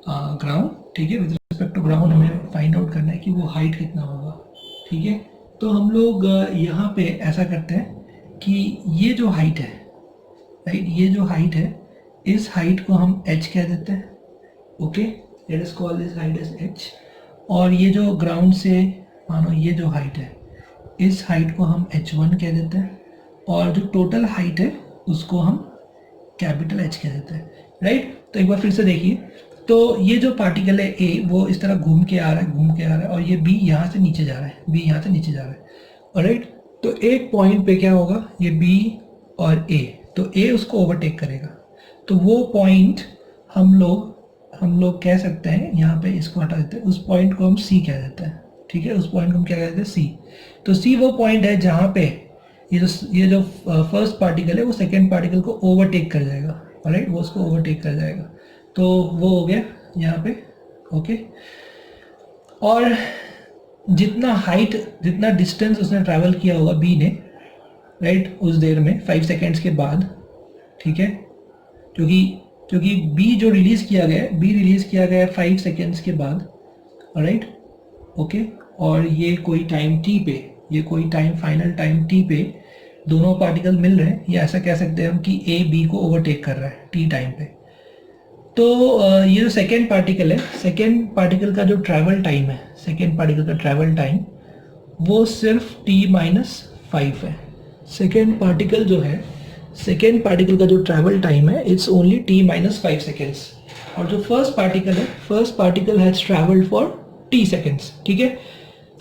Speaker 1: ग्राउंड. ठीक है, विद रिस्पेक्ट टू ग्राउंड हमें फाइंड आउट करना है कि वो हाइट कितना होगा. ठीक है, तो हम लोग यहाँ पे ऐसा करते हैं कि ये जो हाइट है, राइट, ये जो हाइट है, इस हाइट को हम h कह देते हैं. Okay, let us call this height as h. और ये जो ग्राउंड से मानो ये जो हाइट है, इस हाइट को हम h1 कह देते हैं, और जो टोटल हाइट है उसको हम कैपिटल H कह देते हैं. राइट, तो एक बार फिर से देखिए, तो ये जो पार्टिकल है A, वो इस तरह घूम के आ रहा है, और ये B यहाँ से नीचे जा रहा है, B यहाँ से नीचे जा रहा है. ऑलराइट, तो एक पॉइंट पे क्या होगा, ये B और A, तो A उसको ओवरटेक करेगा. तो वो पॉइंट हम लोग कह सकते हैं, यहाँ पे इसको हटा देते हैं, उस पॉइंट को हम C कह देते हैं. ठीक है, उस पॉइंट को हम क्या कहते हैं, C. तो C वो पॉइंट है जहाँ पे ये जो फर्स्ट पार्टिकल है वो सेकेंड पार्टिकल को ओवरटेक कर जाएगा. ऑलराइट, वो उसको ओवरटेक कर जाएगा. तो वो हो गया यहाँ पे. ओके, और जितना हाइट, जितना डिस्टेंस उसने ट्रैवल किया होगा B ने, राइट, उस देर में 5 सेकेंड्स के बाद. ठीक है, क्योंकि B जो रिलीज किया गया है, B रिलीज किया गया है 5 सेकेंड्स के बाद. ऑलराइट, ओके, और ये कोई टाइम t पे, ये कोई टाइम, फाइनल टाइम t पे दोनों पार्टिकल मिल रहे हैं, या ऐसा कह सकते हैं हम कि A B को ओवरटेक कर रहा है t टाइम पे. तो ये जो सेकेंड पार्टिकल है, सेकेंड पार्टिकल का जो ट्रैवल टाइम है, सेकेंड पार्टिकल का ट्रैवल टाइम वो सिर्फ t-5 है. सेकेंड पार्टिकल जो है, सेकेंड पार्टिकल का जो ट्रैवल टाइम है, इट्स ओनली t-5 सेकेंड्स. और जो फर्स्ट पार्टिकल है, first particle has travelled for t seconds. ठीक है,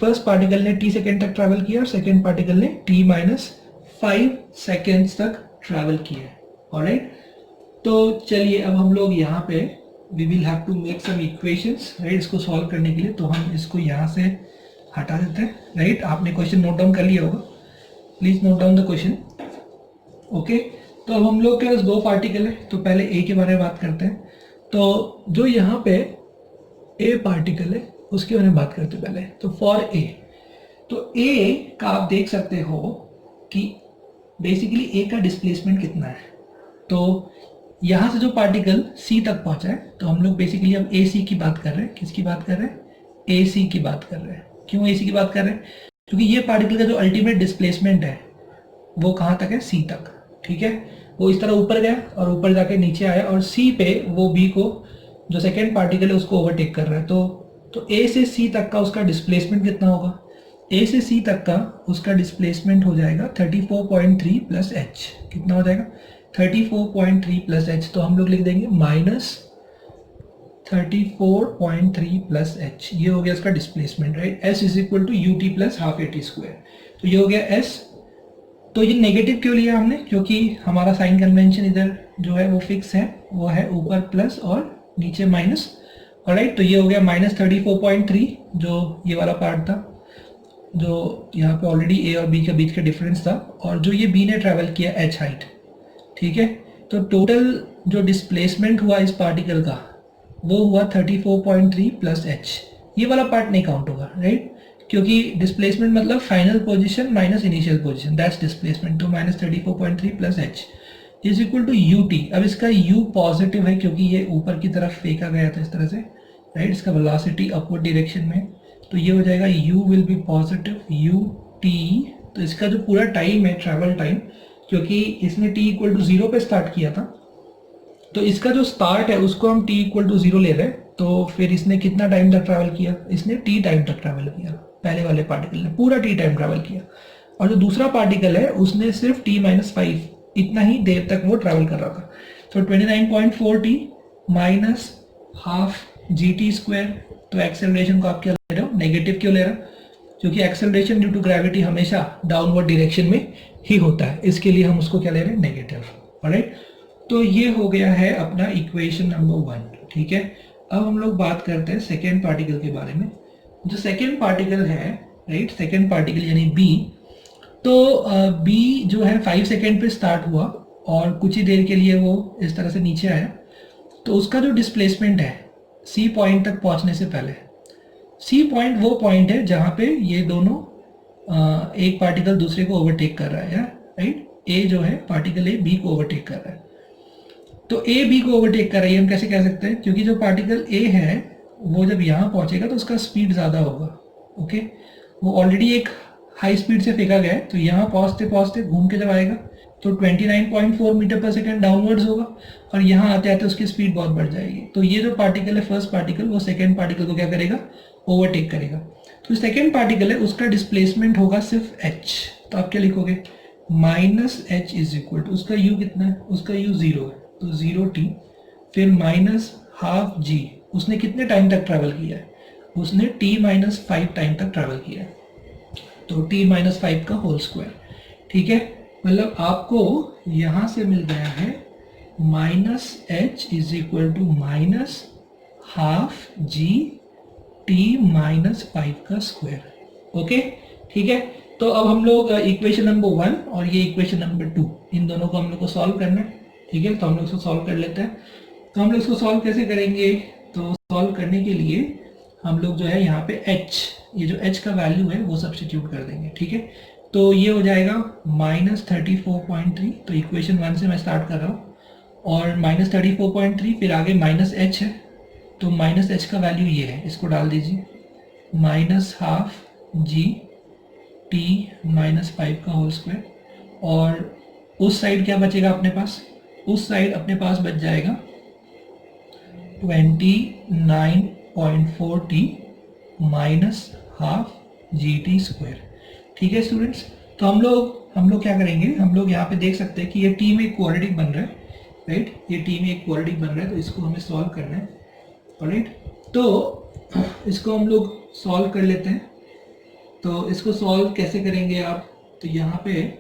Speaker 1: फर्स्ट पार्टिकल ने t सेकेंड तक ट्रैवल किया और सेकेंड पार्टिकल ने t-5 सेकेंड्स तक ट्रैवल किया. ऑलराइट, तो चलिए अब हम लोग यहाँ पे we will have to make some equations, right, इसको सॉल्व करने के लिए. तो हम इसको यहाँ से हटा देते हैं. राइट, आपने क्वेश्चन नोट डाउन कर लिया होगा, please note down the question. Okay, तो अब हम लोग के पास दो पार्टिकल है, तो पहले A के बारे में बात करते हैं. तो जो यहाँ पे A पार्टिकल है उसके बारे में बात करते हैं पहले. तो फॉर A, तो A का आप देख सकते हो कि बेसिकली A का डिस्प्लेसमेंट कितना है. तो यहाँ से जो पार्टिकल C तक पहुँचा है, तो हम लोग बेसिकली अब AC की बात कर रहे हैं. किसकी बात कर रहे हैं, AC की बात कर रहे हैं. क्यों AC की बात कर रहे हैं, क्योंकि ये पार्टिकल का जो अल्टीमेट डिस्प्लेसमेंट है वो कहाँ तक है, सी तक, ठीक है। वो इस तरह ऊपर गया और ऊपर जाके नीचे आया और सी पे वो बी को, जो सेकेंड पार्टिकल है, उसको ओवरटेक कर रहा है। तो ए से सी तक का उसका डिस्प्लेसमेंट कितना होगा, ए से सी तक का उसका डिस्प्लेसमेंट हो जाएगा 34.3 प्लस एच। कितना हो जाएगा, 34.3 प्लस एच। तो हम लोग लिख देंगे माइनस 34.3 प्लस एच, ये हो गया इसका displacement, right. S is equal to you t plus half a t square, तो ये हो गया एस। तो ये नेगेटिव क्यों लिया हमने, क्योंकि हमारा साइन कन्वेंशन इधर जो है वो फिक्स है, वो है ऊपर प्लस और नीचे माइनस, राइट। तो ये हो गया माइनस 34.3, जो ये वाला पार्ट था, जो यहाँ पे ऑलरेडी ए और बी के बीच का डिफरेंस था, और जो ये बी ने ट्रैवल किया एच हाइट, ठीक है। तो टोटल जो डिस्प्लेसमेंट हुआ इस पार्टिकल का वो हुआ 34.3 प्लस एच। ये वाला पार्ट नहीं काउंट होगा, राइट, क्योंकि डिस्प्लेसमेंट मतलब final position minus initial position, that's displacement. तो minus 34.3 plus H is equal to you T. अब इसका यू पॉजिटिव है क्योंकि ये ऊपर की तरफ फेंका गया था इस तरह से, राइट, इसका वेलोसिटी अपवर्ड डायरेक्शन में, तो ये हो जाएगा u will be positive u t। तो इसका जो पूरा टाइम है, ट्रैवल टाइम, क्योंकि इसने t इक्वल टू 0 पे स्टार्ट किया था, तो इसका जो स्टार्ट है उसको हम t इक्वल टू 0 ले रहे हैं। तो फिर इसने कितना टाइम तक ट्रैवल किया, इसने t टाइम तक ट्रैवल किया, पहले वाले पार्टिकल ने पूरा t टाइम ट्रैवल किया, और जो दूसरा पार्टिकल है उसने सिर्फ t-5 इतना ही देर तक वो ट्रैवल कर रहा था। तो 29.4 t minus half G T square. तो एक्सेलरेशन को आप क्या ले रहे हो, नेगेटिव क्यों ले रहे हो, क्योंकि एक्सेलरेशन ड्यू टू ग्रेविटी हमेशा डाउनवर्ड डायरेक्शन में ही होता है, इसके लिए हम उसको क्या ले रहे हैं, नेगेटिव, ऑलराइट। तो ये हो गया है अपना इक्वेशन नंबर 1, ठीक है। अब हम लोग बात करते हैं सेकेंड पार्टिकल के बारे में। जो सेकेंड पार्टिकल है, राइट, सेकेंड पार्टिकल यानी बी, तो बी जो है 5 सेकेंड पे स्टार्ट हुआ और कुछ ही देर के लिए वो इस तरह से नीचे आया। तो उसका जो डिस्प्लेसमेंट है सी पॉइंट तक पहुंचने से पहले, सी पॉइंट वो पॉइंट है जहां पे ये दोनों एक पार्टिकल दूसरे को ओवरटेक कर रहा है, राइट। ए जो है पार्टिकल ए बी को ओवरटेक कर रहा है। तो ए बी को ओवरटेक कर रही है, हम कैसे कह सकते हैं, क्योंकि जो पार्टिकल ए है वो जब यहाँ पहुंचेगा तो उसका स्पीड ज़्यादा होगा, ओके। वो ऑलरेडी एक हाई स्पीड से फेंका गया है, तो यहाँ पहुँचते पहुँचते घूम के जब आएगा तो 29.4 मीटर पर सेकेंड डाउनवर्ड्स होगा, और यहाँ आते आते उसकी स्पीड बहुत बढ़ जाएगी। तो ये जो पार्टिकल है फर्स्ट पार्टिकल, वो सेकेंड पार्टिकल को क्या करेगा, ओवरटेक करेगा। तो सेकेंड पार्टिकल है उसका डिस्प्लेसमेंट होगा सिर्फ h। तो आप क्या लिखोगे, minus h is equal to, उसका u कितना है, उसका u 0 है, तो 0t, फिर माइनस हाफ g, उसने कितने टाइम तक ट्रैवल किया है, उसने t-5 टाइम तक ट्रैवल किया है, तो t-5 का होल स्क्वायर, ठीक है। मतलब आपको यहां से मिल गया है minus h is equal to minus half g t-5 का स्क्वायर, ओके, ठीक है। तो अब हम लोग इक्वेशन नंबर 1 और ये इक्वेशन नंबर 2, इन दोनों को हम लोग को सॉल्व करना है, ठीक है। तो हम लोग इसको सॉल्व कर लेते हैं। तो हम लोग इसको सॉल्व कैसे करेंगे, तो सॉल्व करने के लिए हम लोग जो है यहाँ पे h, ये जो h का वैल्यू है वो सब्स्टिट्यूट कर देंगे, ठीक है। तो ये हो जाएगा माइनस 34.3, तो इक्वेशन 1 से मैं स्टार्ट कर रहा हूँ, और माइनस 34.3, फिर आगे माइनस h है, तो माइनस h का वैल्यू ये है, इसको डाल दीजिए, माइनस हाफ जी t-5 का होल स्क्वायर, और उस साइड क्या बचेगा अपने पास, उस साइड अपने पास बच जाएगा 29.4 t minus half G T square, ठीक है स्टूडेंट्स। तो हम लोग क्या करेंगे, हम लोग यहाँ पे देख सकते हैं कि ये टी में एक क्वाड्रेटिक बन रहा है, राइट, ये टी में एक क्वाड्रेटिक बन रहा है, तो इसको हमें सॉल्व करना है, राइट। तो इसको हम लोग सॉल्व कर लेते हैं। तो इसको सॉल्व कैसे करेंगे आप, तो यहाँ पे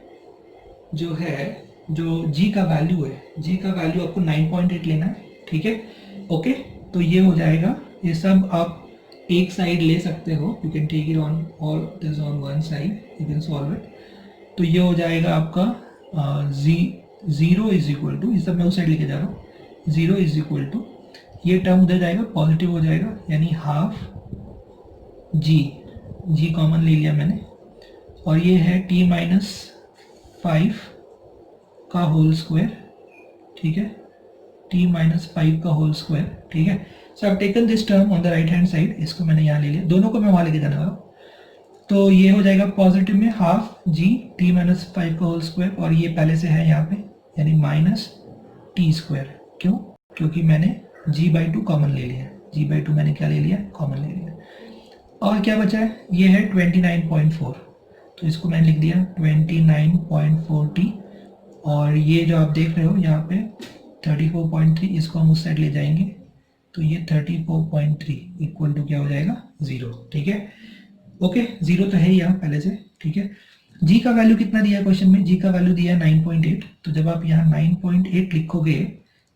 Speaker 1: जो है, जो g का वैल्यू है, g का वैल्यू आपको 9.8 लेना है, ठीक है, ओके। तो ये हो जाएगा, ये सब आप एक साइड ले सकते हो, you can take it on all this on one side, you can solve it. तो ये हो जाएगा आपका 0 इज इक्वल टू, ये सब मैं उस साइड लेके जा रहा हूँ, 0 इज इक्वल टू, ये टर्म उधर जाएगा, पॉजिटिव हो जाएगा, यानी हाफ g कॉमन ले लिया मैंने, और ये है t-5 का होल स्क्वायर, ठीक है, t-5 का होल स्क्वायर, ठीक है। So I have taken this term on the right hand side, इसको मैंने यहाँ ले लिया, दोनों को मैं वहाँ लेके जाने वाला हूँ। तो ये हो जाएगा पॉजिटिव में हाफ जी टी माइनस 5 का होल स्क्वायर, और ये पहले से है यहाँ पे यानी माइनस टी स्क्वायर। क्यों? क्योंकि मैंने g/2 कॉमन ले लिया। g/2 मैंने क्या ले लिया? कॉमन ले लिया। और क्या बचा है? ये है 29.4, तो इसको मैंने लिख दिया 29.4t, और ये जो आप देख रहे हो यहाँ पे 34.3, इसको हम उस साइड ले जाएंगे तो ये 34.3 इक्वल टू क्या हो जाएगा? 0। ठीक है, ओके, 0 तो है ही यहाँ पहले से। ठीक है, g का वैल्यू कितना दिया है क्वेश्चन में? g का वैल्यू दिया है 9.8, तो जब आप यहाँ 9.8 लिखोगे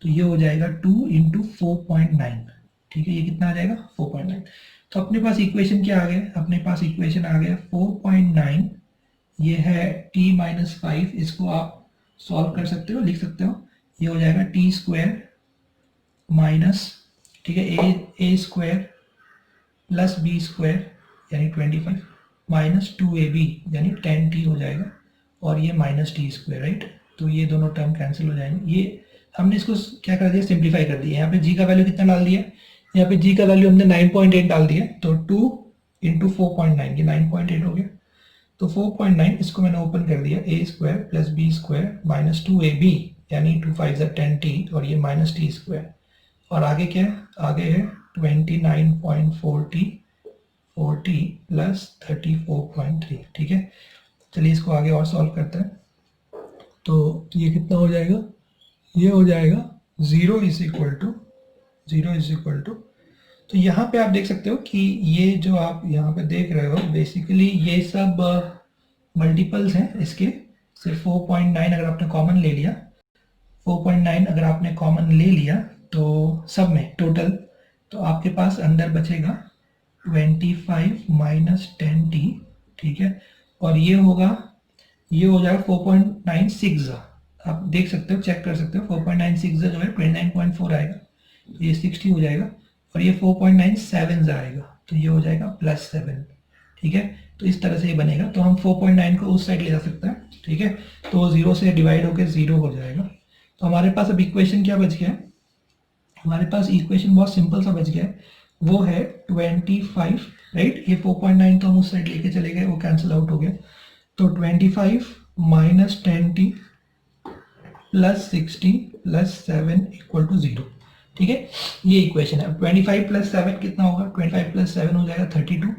Speaker 1: तो ये हो जाएगा 2 × 4.9। ठीक है, ये कितना आ जाएगा? 4.9। तो अपने पास इक्वेशन क्या आ गया? अपने पास इक्वेशन आ गया 4.9, ये है t माइनस 5, इसको आप सॉल्व कर सकते हो, लिख सकते हो। ये हो जाएगा टी स्क्वायर माइनस, ठीक है, ए स्क्वायर प्लस बी स्क्वायर यानी 25 माइनस 2ab यानी 10t हो जाएगा, और ये माइनस टी स्क्वायर, राइट। तो ये दोनों टर्म कैंसिल हो जाएंगे। ये हमने इसको क्या कर दिया? सिंप्लीफाई कर दिया। यहाँ पे g का वैल्यू कितना डाल दिया? यहाँ पे g का वैल्यू हमने 9.8 डाल दिया, तो 2 × 4.9, ये 9.8 हो गया। तो 4.9 इसको मैंने ओपन कर दिया, a square plus b square minus 2ab यानी 2 5 10t, और ये माइनस टी स्क्वायर, और आगे क्या है? आगे है 29.4t प्लस 34.3। ठीक है, चलिए इसको आगे और सॉल्व करते हैं। तो ये कितना हो जाएगा? ये हो जाएगा 0 इज इक्वल टू, तो यहाँ पे आप देख सकते हो कि ये जो आप यहाँ पे देख रहे हो बेसिकली ये सब मल्टीपल्स हैं इसके। सिर्फ 4.9 अगर आपने कॉमन ले लिया, 4.9 अगर आपने कॉमन ले लिया तो सब में टोटल, तो आपके पास अंदर बचेगा 25 माइनस 10t। ठीक है, और ये हो जाएगा 4.96। आप देख सकते हो, चेक कर सकते हो, 4.96 जो है 29.4 आएगा, ये 60 हो जाएगा, और ये 4.97 आएगा, तो ये हो जाएगा +7। ठीक है, तो इस तरह से ये बनेगा। तो हम 4.9 को उस साइड ले जा सकते हैं। ठीक है, तो 0 से डिवाइड होकर 0 हो जाएगा। तो हमारे पास अब इक्वेशन क्या बच गया है? हमारे पास इक्वेशन बहुत सिंपल सा बच गया है, वो है 25, राइट। ये 4.9 तो हम उस साइड लेके चले गए, वो कैंसिल आउट हो गया। तो 25 minus 10t plus 60 plus 7 equal to 0। ठीक है, ये इक्वेशन है। 25 प्लस 7 कितना होगा? 25 प्लस 7 हो जाएगा 32,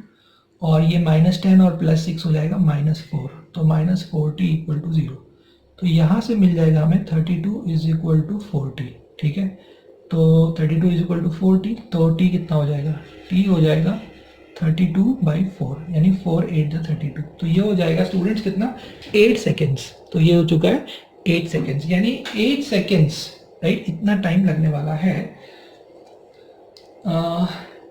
Speaker 1: और ये माइनस 10 और प्लस 6 हो जाएगा -4, तो -4t इक्वल टू 0। तो यहाँ से मिल जाएगा हमें 32 इज इक्वल टू 4t। ठीक है, तो 32 इज इक्वल टू 4t, तो t कितना हो जाएगा? t हो जाएगा 32/4 यानी 4 8 32। तो ये हो जाएगा स्टूडेंट्स कितना? 8 सेकेंड्स। तो ये हो चुका है 8 सेकेंड्स, यानी 8 सेकेंड्स, राइट, इतना टाइम लगने वाला है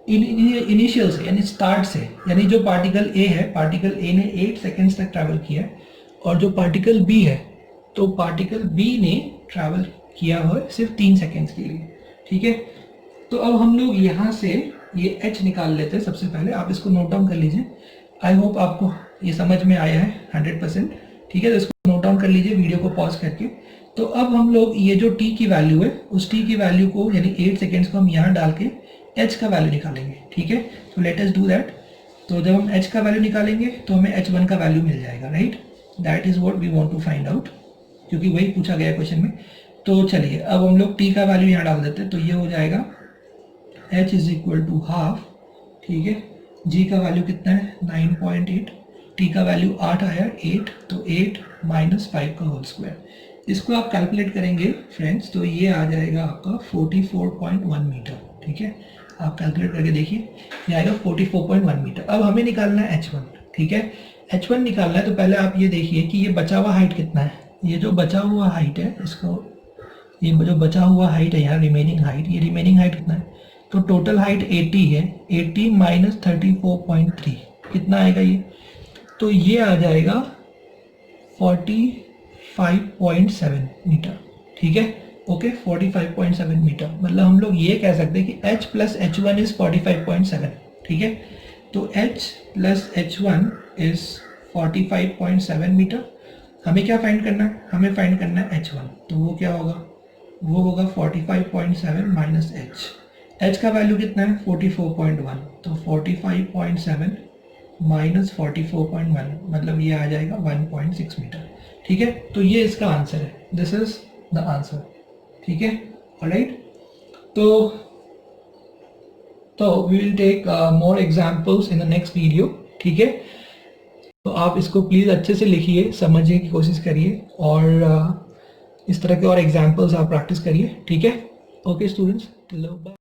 Speaker 1: इनिशियल से, यानी स्टार्ट से। यानी जो पार्टिकल ए है, पार्टिकल ए ने 8 सेकेंड्स तक ट्रैवल किया है, और जो पार्टिकल बी है, तो पार्टिकल बी ने ट्रैवल किया है सिर्फ 3 सेकेंड्स के लिए। ठीक है, तो अब हम लोग यहाँ से ये h निकाल लेते हैं। सबसे पहले आप इसको नोट डाउन कर लीजिए। आई होप आपको ये समझ में आया है 100%। ठीक है, तो इसको नोट डाउन कर लीजिए वीडियो को पॉज करके। तो अब हम लोग ये जो t की वैल्यू है, उस t की वैल्यू को यानी 8 सेकेंड्स को हम यहाँ डाल के h का वैल्यू निकालेंगे। ठीक है, तो लेट अस डू दैट। तो जब हम h का वैल्यू निकालेंगे तो हमें h1 का वैल्यू मिल जाएगा, right. That is what we want to find out, क्योंकि वही पूछा गया क्वेश्चन में। तो चलिए अब हम लोग t का वैल्यू यहाँ डाल देते हैं। तो ये हो जाएगा h is equal to half. ठीक है, g का वैल्यू कितना है? 9.8, t का वैल्यू 8 आया, 8, तो 8 माइनस 5 का होल स्क्वायर। इसको आप कैलकुलेट करेंगे फ्रेंड्स, तो ये आ जाएगा आपका 44.1 मीटर। ठीक है, आप कैलकुलेट करके देखिए, ये आएगा 44.1 मीटर। अब हमें निकालना है h1। ठीक है, h1 निकालना है, तो पहले आप ये देखिए कि ये बचा हुआ हाइट कितना है। ये जो बचा हुआ हाइट है, इसको ये जो बचा हुआ हाइट है यहाँ, रिमेनिंग हाइट, ये रिमेनिंग हाइट कितना है? तो टोटल हाइट 80 है, 80 माइनस 34.3 कितना आएगा ये? तो ये आ जाएगा 45.7 मीटर। ठीक है, ओके, 45.7 मीटर। मतलब हम लोग ये कह सकते हैं कि h प्लस h1 इज 45.7। ठीक है, तो h plus h1 is 45.7 metre. हमें क्या फाइंड करना है? हमें फाइंड करना है h1। तो वो क्या होगा? वो होगा 45.7 माइनस h का वैल्यू कितना है? 44.1, तो 45.7 -44.1, मतलब ये आ जाएगा 1.6 मीटर। ठीक है, तो ये इसका आंसर है, दिस इज द आंसर। ठीक है, ऑलराइट। तो we will take more examples in the next video. ठीक है, तो आप इसको प्लीज़ अच्छे से लिखिए, समझने की कोशिश करिए, और इस तरह के और एग्जांपल्स आप प्रैक्टिस करिए। ठीक है, ओके स्टूडेंट्स, बाय।